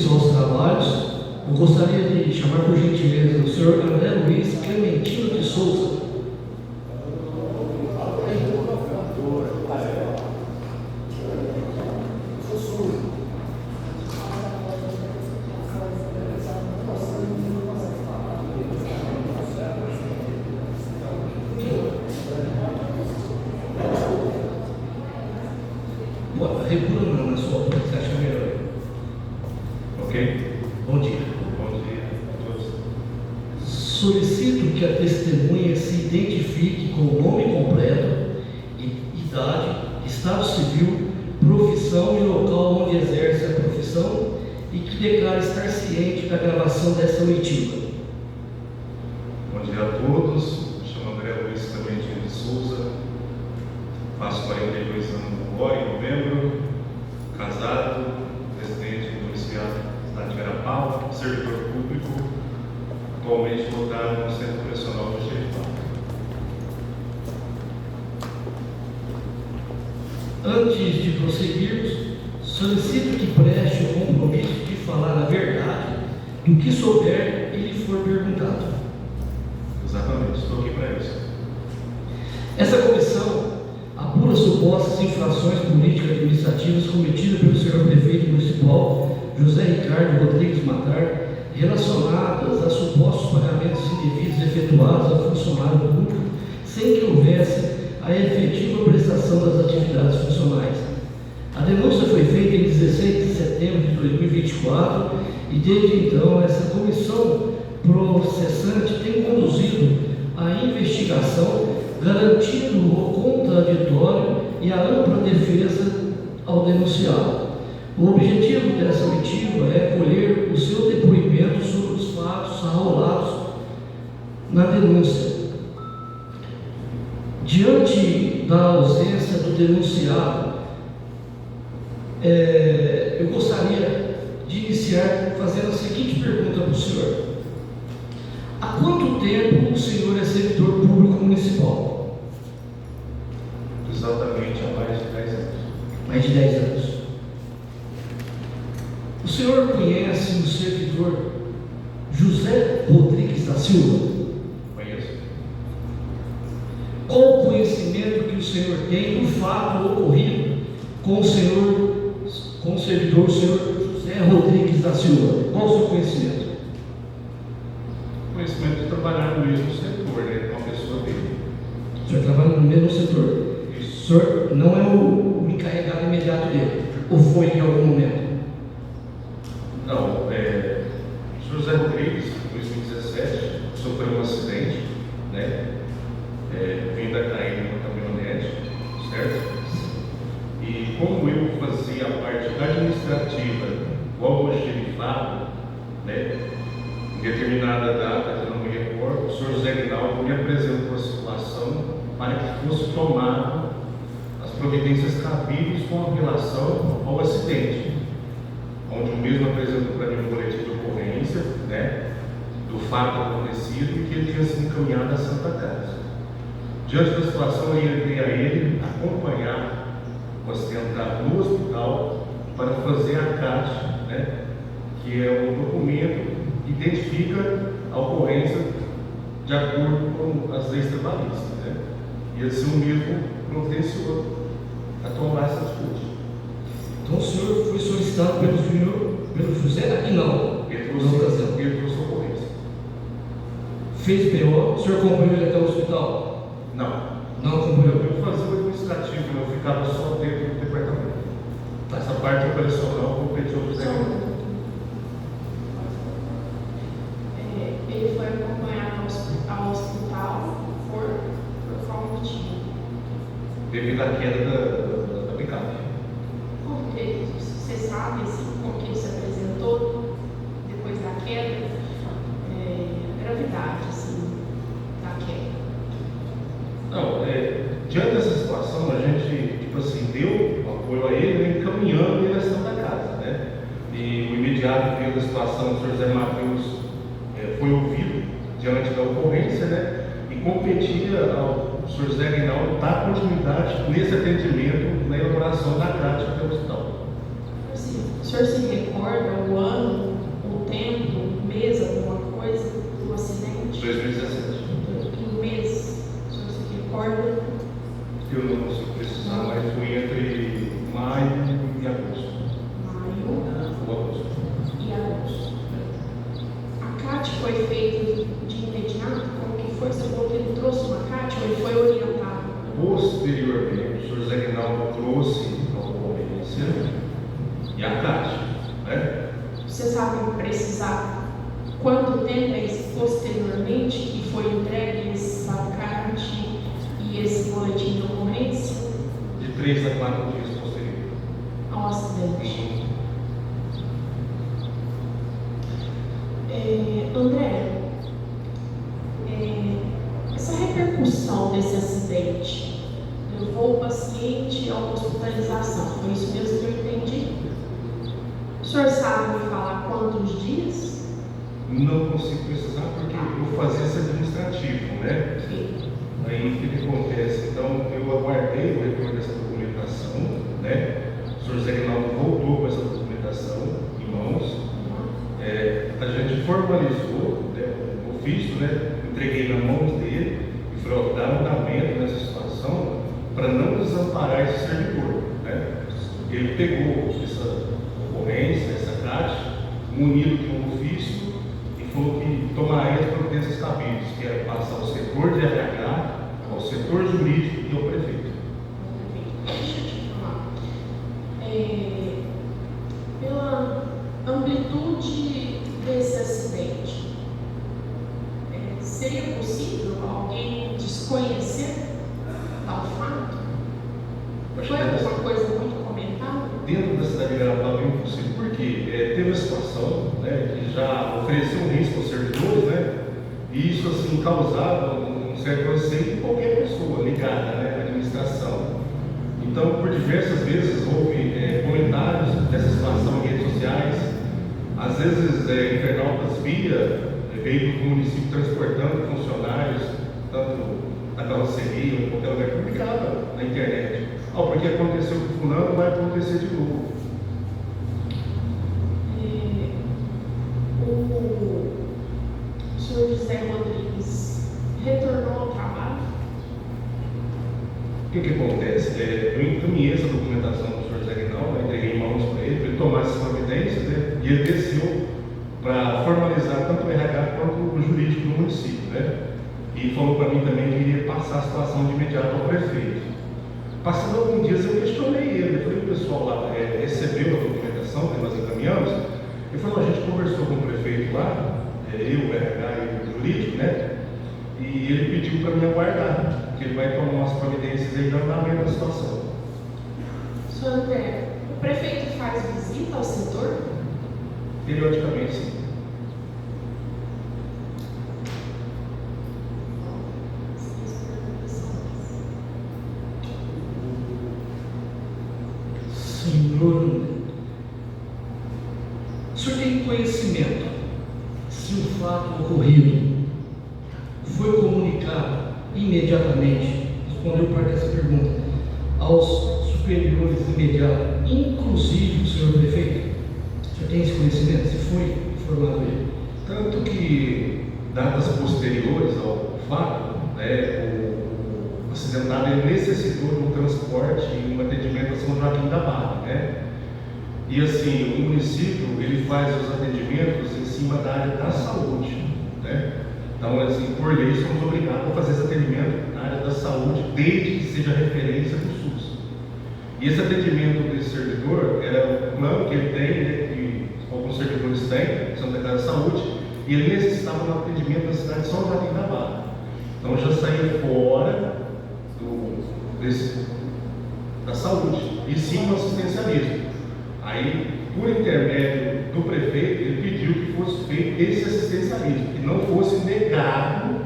compromisso aos trabalhos, eu gostaria de chamar por gentileza o senhor André Luiz Clementino de Souza. Regula na sua opinião, você acha melhor? Ok? Bom dia. Bom dia a todos. Solicito que a testemunha se identifique com o nome completo, idade, estado civil, profissão e local onde exerce a profissão e que declare estar ciente da gravação dessa oitiva. Bom dia a todos. Me chamo André Luiz Clementino de Souza. Faço 42 anos agora, em novembro. Casado, presidente do município da cidade de Arapau, servidor público, atualmente lotado no Centro Operacional do Xerifado. Antes de prosseguirmos, solicito que preste o compromisso de falar a verdade do que souber e lhe for perguntado. Exatamente, estou aqui para isso. Essa comissão apura supostas infrações político-administrativas cometidas pelo senhor prefeito municipal José Ricardo Rodrigues Matar, relacionadas a supostos pagamentos indevidos efetuados a funcionário público sem que houvesse a efetiva prestação das atividades funcionais. A denúncia foi feita em 16 de setembro de 2024 e desde então essa comissão processante tem conduzido a investigação, garantindo o contraditório e a ampla defesa ao denunciado. O objetivo dessa oitiva é colher o seu depoimento sobre os fatos arrolados na denúncia. Diante da ausência do denunciado, eu gostaria de iniciar fazendo a seguinte pergunta para o senhor: há quanto tempo o senhor é servidor público municipal? Exatamente há mais de 10 anos. Mais de 10 anos. O senhor conhece o servidor José Rodrigues da Silva? Conheço. Qual o conhecimento que o senhor tem do fato ocorrido com o servidor, o senhor José Rodrigues da Silva? Qual o seu conhecimento? Conhecimento de trabalhar no mesmo setor, né? Com a pessoa dele. O senhor trabalha no mesmo setor. O senhor não é o encarregado imediato dele? Ou foi em algum momento? Não, José Rodrigues, em 2017, sofreu um acidente, né? Vindo a cair numa caminhonete, certo? E como eu fazia a parte administrativa do almoxerifado, né? Em determinada data, que não me recordo, o senhor José Guinaldo me apresentou a situação para que fosse tomado as providências cabíveis com relação ao acidente, onde o mesmo apresentou para mim um boletim de ocorrência, né, do fato acontecido e que ele tinha sido encaminhado à Santa Casa. Diante da situação, eu orientei a ele acompanhar o acidentado no hospital para fazer a CAT, né, que é um documento que identifica a ocorrência de acordo com as leis trabalhistas, né? E assim o mesmo providenciou a tomar essa atitude. Então o senhor foi solicitado pelo José Aguinaldo na ocasião. Ele trouxe a ocorrência. Fez PO, o senhor acompanhou ele até o hospital? Não. Não acompanhou. Eu fazia o administrativo, eu ficava só dentro do departamento. Essa parte operacional competiu ao José Guinaldo. Ele foi acompanhado ao hospital por qual motivo? Devido à queda da picape. Porque você sabe assim, como que ele se apresentou depois da queda, a gravidade assim, da queda. Não, diante dessa situação, a gente, deu apoio a ele, né, encaminhando ele à Santa Casa, né? E o imediato veio da situação, o senhor José Matheus foi ouvido diante da ocorrência, né? E competia ao senhor José Guinaldo dar continuidade nesse atendimento na elaboração da CAT do hospital. Assim, o senhor se recorda o ano, o tempo, o mês, alguma coisa do acidente? 2017. O mês, o senhor se recorda? Eu não consigo precisar, mas foi entre maio e agosto. Maio Ou agosto. e agosto. A CAT foi feita de imediato? Como que foi? Você falou que ele trouxe uma CAT ou ele foi orientado? Posteriormente, o senhor Zé Guinaldo trouxe a ocorrência e a CAT, né? Você sabe precisar quanto tempo é esse posteriormente que foi entregue essa CAT e esse boletim de ocorrência De 3 a 4 dias posterior. ao acidente? André, essa repercussão desse acidente levou o paciente a uma hospitalização, foi isso mesmo que eu entendi? O senhor sabe me falar quantos dias? Não consigo precisar porque eu fazia esse administrativo, né? Aí o que acontece? Então eu aguardei o retorno dessa documentação, né? O senhor Zé Guinaldo voltou com essa documentação em mãos. A gente formalizou, né, o ofício, né? Entreguei na mãos dele e falei, ó, dá andamento nessa situação para não desamparar esse servidor, né? Ele pegou essa ocorrência, essa CAT, munido de um ofício e falou que tomaria as providências cabíveis, que era passar ao setor de RH, ao setor jurídico e ao prefeito. Deixa eu te falar. Pela amplitude desse acidente, seria possível alguém desconhecer tal fato? Foi alguma coisa muito comentada? Dentro da cidade de Arapaba é impossível, porque teve a situação, né, que já ofereceu um risco aos servidores, né, e isso assim causava um certo anseio de qualquer pessoa ligada, né, à administração. Então, por diversas vezes houve comentários dessa situação em redes sociais, às vezes Infernópolis via veículos do município transportando funcionários, tanto na carroceria ou em qualquer lugar, publicava na internet. Porque aconteceu com fulano, vai acontecer de novo. O senhor José Rodrigues retornou ao trabalho? O que acontece? Eu encaminhei essa documentação do senhor Zé Guinaldo, entreguei em mãos para ele tomar essas providências, né? E ele desceu para formalizar tanto o RH quanto o jurídico do município, né? E falou para mim também que iria passar a situação de imediato ao prefeito. Passando alguns dias eu questionei ele, eu falei, o pessoal lá recebeu a documentação que nós encaminhamos? Ele falou, a gente conversou com o prefeito lá, eu, o RH e o jurídico, né? E ele pediu para me aguardar, que ele vai tomar umas providências aí dando andamento da situação. Senhor André, o prefeito faz visita ao setor? Periodicamente, sim. Senhor, o senhor tem conhecimento se o fato ocorrido foi comunicado imediatamente, respondeu parte dessa pergunta, aos superiores imediatos, inclusive o senhor prefeito? O senhor tem esse conhecimento? Se foi informado ele? Tanto que, datas posteriores ao fato, né, o acidentado ele necessitou de um transporte e um atendimento a São Joaquim da Barra, né? E assim, o município ele faz os atendimentos em cima da área da saúde, né? Então, assim, por lei, somos obrigados a fazer esse atendimento na área da saúde, desde que seja referência do SUS. E esse atendimento desse servidor era o plano que ele tem, né, que alguns servidores têm, são da Casa da Saúde, e ele necessitava de um atendimento na cidade de São Joaquim da Barra. Então, já saía fora da saúde, e sim do assistencialismo. Aí, por intermédio do prefeito, ele pediu que fosse feito esse assistencialismo, que não fosse negado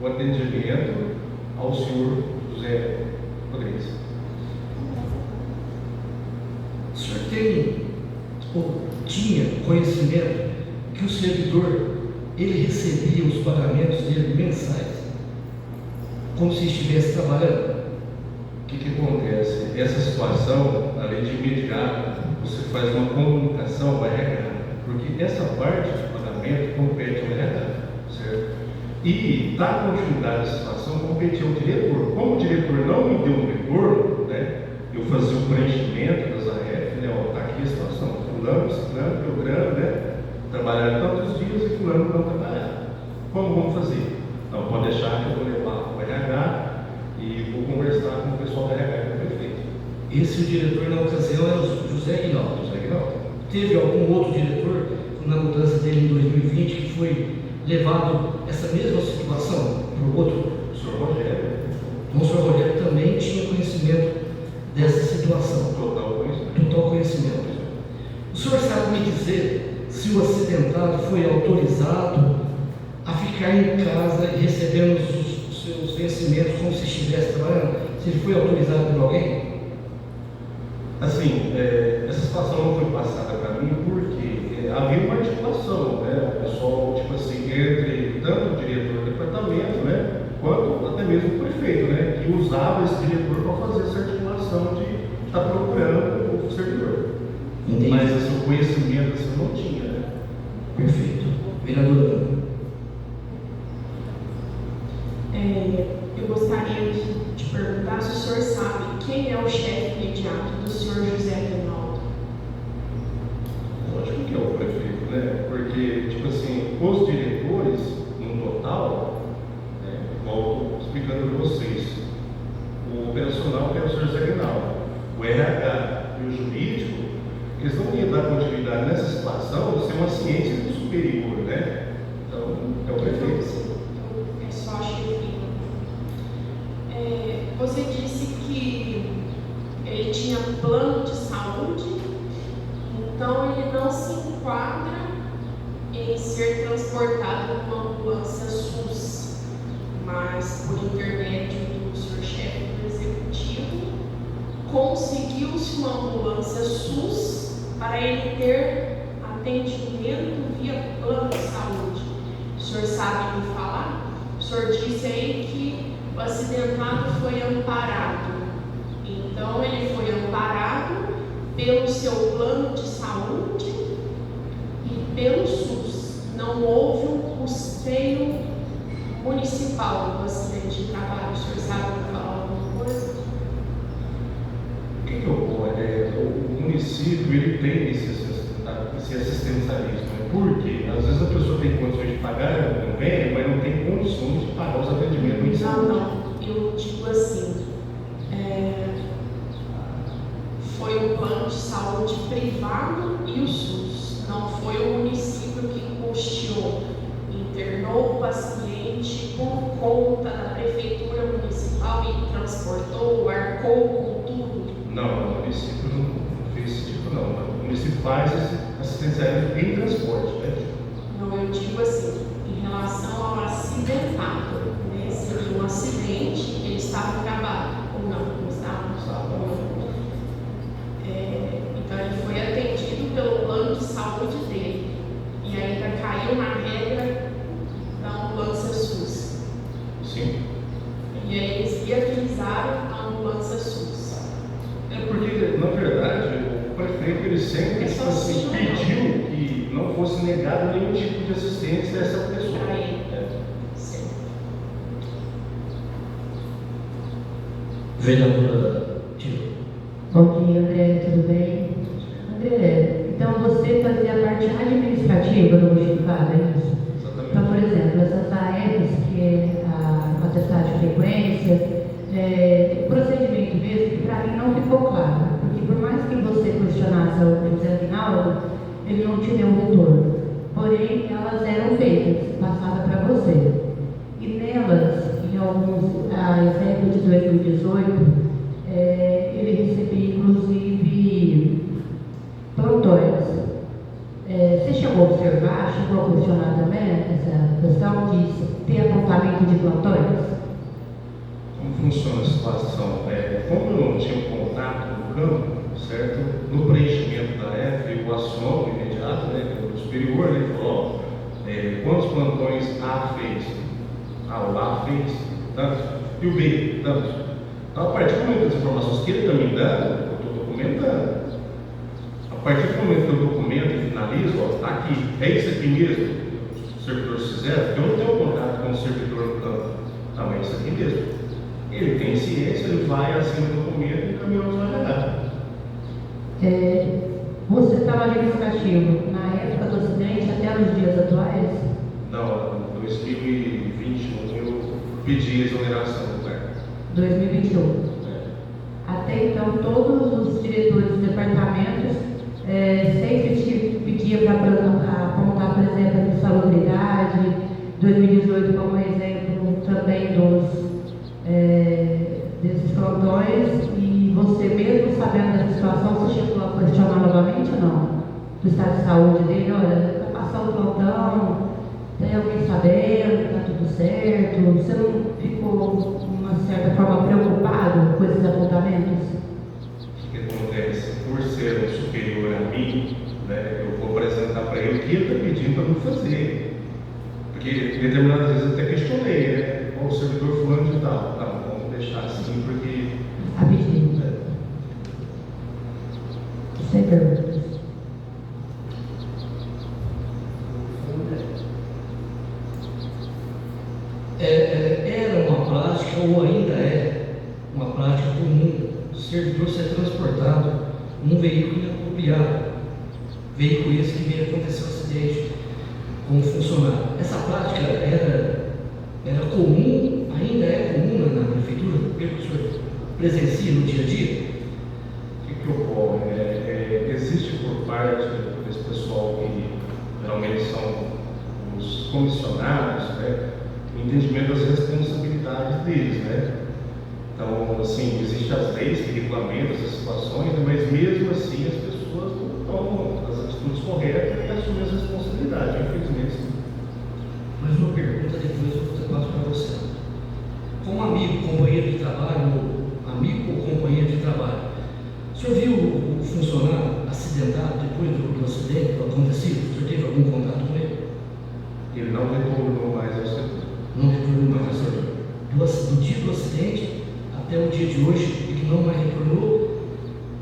o atendimento ao senhor José Rodrigues. O senhor tem ou tinha conhecimento que o servidor ele recebia os pagamentos dele mensais, como se estivesse trabalhando? O que acontece? Essa situação, além de imediato, você faz uma comunicação ao RH, porque essa parte de pagamento compete ao RH, certo? E dar continuidade à situação compete ao diretor. Como o diretor não me deu um retorno, né, eu fazia o preenchimento das AF, né, ó, tá aqui a situação, fulano, ciclano, beltrano, né, trabalharam tantos dias e fulano não trabalharam. Como vamos fazer? Não, pode deixar que eu vou levar para o RH e vou conversar com o pessoal do RH que foi feito. Esse diretor na ocasião era o José Aguinaldo. Teve algum outro diretor na mudança dele em 2020 que foi levado essa mesma situação para o outro? O senhor Rogério. Então o senhor Rogério também tinha conhecimento dessa situação? Total conhecimento. Total conhecimento. O senhor sabe me dizer se o acidentado foi autorizado a ficar em casa e recebendo os seus vencimentos como se estivesse trabalhando? Se ele foi autorizado por alguém? Assim, essa situação não foi passada para mim porque havia uma articulação, né? O pessoal, tipo assim, entre tanto o diretor do departamento, né? Quanto até mesmo o prefeito, né? Que usava esse diretor para fazer essa articulação de estar procurando o servidor. Entendi. Mas assim, o conhecimento assim, não tinha, né? Perfeito. Vereadora. Eu gostaria de te perguntar se o senhor sabe quem é o chefe imediato do senhor José Aguinaldo. Lógico que é o prefeito, né? Porque, tipo assim, os diretores, no total, né, volto explicando para vocês, o operacional que é o senhor José Aguinaldo, o RH e o jurídico, eles não iam dar continuidade nessa situação de ser uma ciência superior, né? Então, é o prefeito. É só a chefia. Você disse que ele tinha plano de saúde, então ele não se enquadra em ser transportado numa ambulância SUS, mas por intermédio do senhor chefe do executivo, conseguiu-se uma ambulância SUS para ele ter atendimento via plano de saúde. O senhor sabe me falar? O senhor disse aí que o acidentado foi amparado. Então, ele foi amparado pelo seu plano de saúde e pelo SUS. Não houve um custeio municipal do acidente de trabalho. O senhor sabe me falar alguma coisa? O que ocorre? O município ele tem esse assistencialismo. Por quê? Às vezes a pessoa tem condições de pagar o convênio, mas não tem condições de pagar os atendimentos municipais. Não. Eu digo assim, foi o plano de saúde privado e o SUS. Não foi o município que custeou, internou o paciente por conta da prefeitura municipal e transportou, arcou com tudo. Não, o município não fez esse tipo não. O município faz esse assistencialismo em transporte, né? Não, eu digo assim, em relação ao acidentado, né? Seria um acidente, ele estava em trabalho, ou não estava? Então ele foi atendido pelo plano de saúde dele e ainda caiu na regra da ambulância SUS. Sim. E aí eles viabilizaram a ambulância SUS. É porque, na verdade, o prefeito ele sempre pediu que não fosse negado nenhum tipo de assistência a essa pessoa. Para ele. Sim. Vereadora Tilo. Bom dia, André, tudo bem? André, então você fazia a parte administrativa do municipado, é isso? Exatamente. Então, por exemplo, essas AEPs, que é a atestado de frequência, o procedimento mesmo, que para mim não ficou claro, porque por mais que você questionasse o José Aguinaldo, ele não te deu um retorno. Porém, elas eram feitas, passadas para você. E nelas, em alguns, a exemplo de 2018, ele recebia inclusive plantões. Você chegou a observar, chegou a questionar também essa questão de ter apontamento de plantões? Como funciona a situação? Como eu não tinha contato no campo, certo? No preenchimento da F, eu aciono imediato, né? O superior, ele falou, quantos plantões A fez? O A fez tanto, e o B, tanto. Então, a partir do momento das informações que ele está me dando, eu estou documentando. A partir do momento que eu documento e finalizo, ó, está aqui, é isso aqui mesmo, os servidores fizeram, porque eu não tenho contato com o servidor no campo. Não, é isso aqui mesmo. Ele tem ciência, ele vai, assina o documento e encaminha os RH. Você estava administrativo na época do acidente até nos dias atuais? Não, em 2021 eu pedi exoneração do cargo. 2021. Até então, todos os diretores dos departamentos sempre pediam para apontar, por exemplo, a insalubridade, 2018 como exemplo também desses plantões, e você mesmo sabendo dessa situação, você chegou a questionar novamente ou não? Do estado de saúde dele, olha, está passando o plantão, tem alguém sabendo, está tudo certo, você não ficou, de uma certa forma, preocupado com esses apontamentos? O que acontece? Por ser um superior a mim, né, eu vou apresentar para ele o que ele está pedindo para não fazer. Porque determinadas vezes eu até questionei, né? O servidor fulano de tal, tá, vamos deixar assim porque. Rapidinho. Sem perguntas. Era uma prática, ou ainda é uma prática comum, o servidor ser transportado num veículo inapropriado, veículo esse que veio acontecer um acidente com um funcionário. Essa prática era comum, ainda é comum na prefeitura, pelo que o senhor presencia no dia a dia? O que ocorre? Existe por parte desse pessoal que geralmente são os comissionados, né, o entendimento das responsabilidades deles, né? Então, assim, existem as leis que regulamentam essas situações, mas mesmo assim as pessoas não tomam as atitudes corretas e assumem as responsabilidades, infelizmente. Sim. Mais uma pergunta, depois eu passo para você. Como amigo, companheiro de trabalho, amigo ou companheiro de trabalho, o senhor viu o funcionário acidentado depois do acidente, do acontecido? O senhor teve algum contato com ele? Ele não retornou mais ao setor. Não retornou mais ao setor. Do dia do acidente até o dia de hoje, ele não mais retornou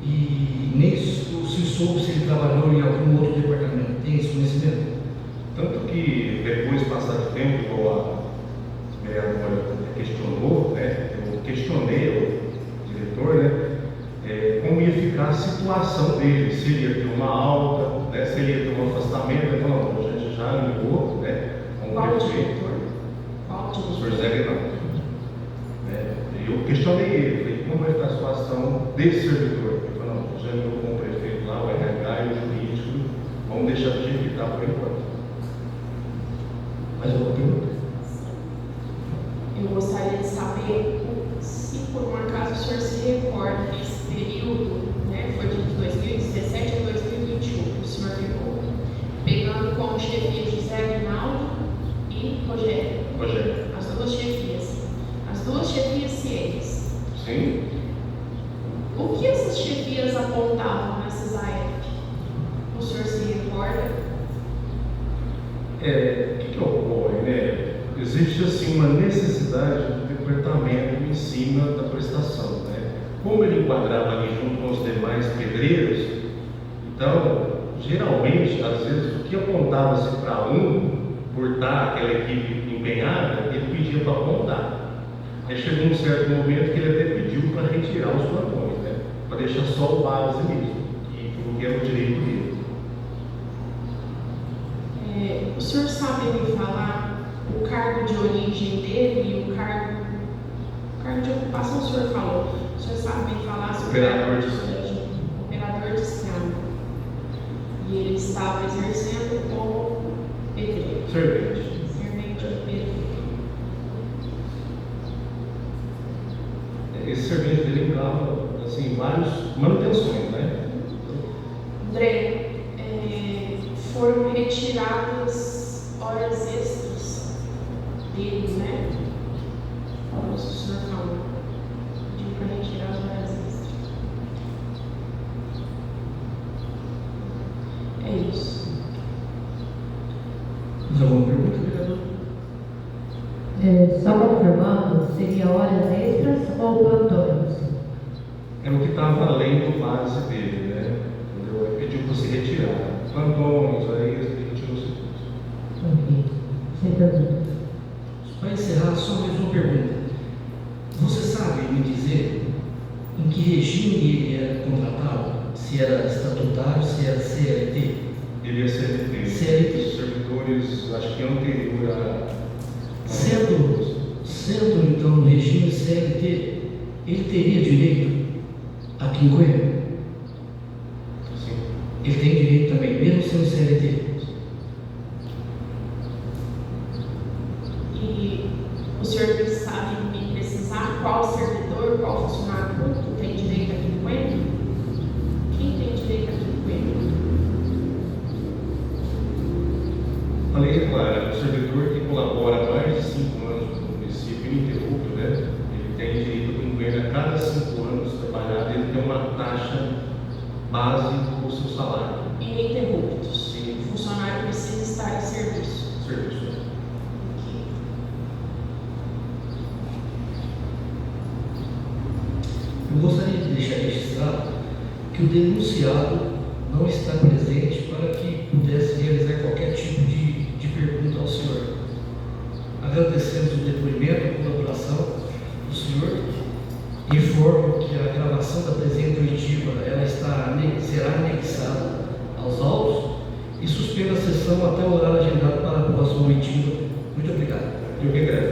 e nem se soube se ele trabalhou em algum outro departamento. Tem esse conhecimento? Tanto que depois, passado tempo, igual a vereadora questionou, né, eu questionei o diretor, né, como ia ficar a situação dele, se ele ia ter uma alta, né, se ele ia ter um afastamento. Ele falou, não, a gente já ligou, né, com o prefeito, o senhor Zé Reinaldo. Eu questionei ele, falei, como vai ficar a situação desse servidor? Ele falou, não, já ligou com o prefeito lá, o RH e o jurídico, vamos deixar de evitar por enquanto. Mais alguma pergunta? Eu gostaria de saber se por um acaso o senhor se recorda desse período, né, foi de 2017 a 2021, que o senhor ficou pegando como chefia José Aguinaldo e Rogério. As duas chefias. As duas chefias cientes. Sim. O que essas chefias apontavam nessas AF? O senhor se recorda? O que ocorre, né? Existe assim uma necessidade do departamento em cima da prestação, né? Como ele enquadrava ali junto com os demais pedreiros, então, geralmente, às vezes, o que apontava-se para um, por estar aquela equipe empenhada, ele pedia para apontar. Aí chegou um certo momento que ele até pediu para retirar os plantões, né? Para deixar só o base mesmo, que era o direito dele. O senhor sabe me falar o cargo de origem dele e o cargo de ocupação? O senhor falou. O senhor sabe me falar sobre Operador de escada. Operador de escada. E ele estava exercendo como pedreiro. Servente de pedreiro. Esse servente dele engava, assim, várias manutenções, né? André, foram retiradas horas extras dele, né? Como o senhor falou, pediu para retirar as horas extras. É isso. Mais alguma pergunta, vereador? Só confirmando, seria horas extras ou plantões? É o que estava além do base dele, né? Entendeu? pediu para você retirar plantões, aí ele retirou isso tudo. Ok. Sem perguntas. Para encerrar, só mais uma pergunta. Você sabe me dizer em que regime ele era contratado? Se era estatutário, se era CLT? Ele é CLT. CLT. Os servidores, acho que anterior a. Sendo então no regime CLT, ele teria direito a quinquênio? Sim. Ele tem direito também, mesmo sendo CLT? E o senhor sabe me precisar qual servidor, qual funcionário público tem direito a quinquênio? Quem tem direito a quinquênio? A lei é clara, o servidor que colabora mais de 5 anos no município ininterrupto, né? Ele tem direito a quinquênio a cada 5 anos trabalhado, ele tem uma taxa base do seu salário. Ininterruptos. Sim. O funcionário precisa estar em serviço. Serviço. Eu gostaria de deixar registrado que o denunciado não está presente para que pudesse realizar qualquer tipo de pergunta ao senhor. Agradecemos o depoimento e a colaboração do senhor. Informo que a gravação da presente oitiva será anexada aos autos e suspendo a sessão até o horário agendado para a próxima oitiva. Muito obrigado. Eu que agradeço.